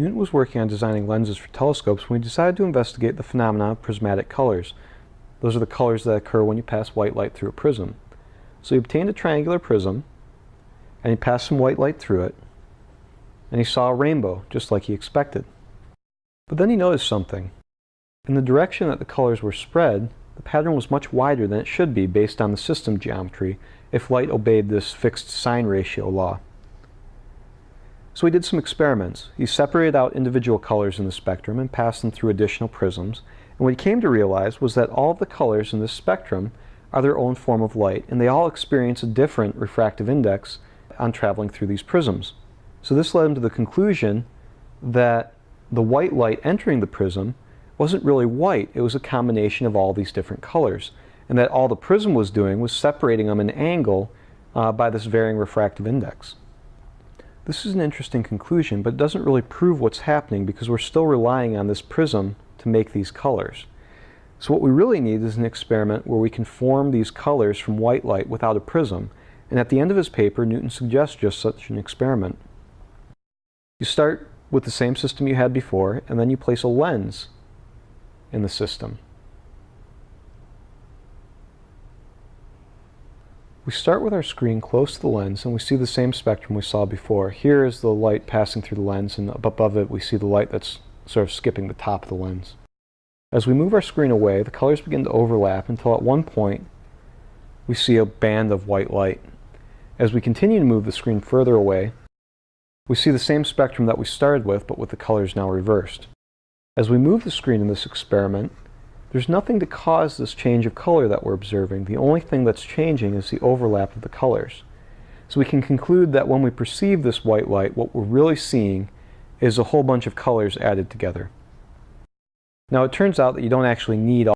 Newton was working on designing lenses for telescopes when he decided to investigate the phenomena of prismatic colors. Those are the colors that occur when you pass white light through a prism. So he obtained a triangular prism, and he passed some white light through it, and he saw a rainbow, just like he expected. But then he noticed something. In the direction that the colors were spread, the pattern was much wider than it should be based on the system geometry if light obeyed this fixed sign ratio law. So he did some experiments. He separated out individual colors in the spectrum and passed them through additional prisms, and what he came to realize was that all of the colors in this spectrum are their own form of light, and they all experience a different refractive index on traveling through these prisms. So this led him to the conclusion that the white light entering the prism wasn't really white, it was a combination of all these different colors, and that all the prism was doing was separating them in an angle by this varying refractive index. This is an interesting conclusion, but it doesn't really prove what's happening because we're still relying on this prism to make these colors. So what we really need is an experiment where we can form these colors from white light without a prism, and at the end of his paper, Newton suggests just such an experiment. You start with the same system you had before, and then you place a lens in the system. We start with our screen close to the lens, and we see the same spectrum we saw before. Here is the light passing through the lens, and up above it we see the light that's sort of skipping the top of the lens. As we move our screen away, the colors begin to overlap until at one point we see a band of white light. As we continue to move the screen further away, we see the same spectrum that we started with, but with the colors now reversed. As we move the screen in this experiment, there's nothing to cause this change of color that we're observing. The only thing that's changing is the overlap of the colors. So we can conclude that when we perceive this white light, what we're really seeing is a whole bunch of colors added together. Now it turns out that you don't actually need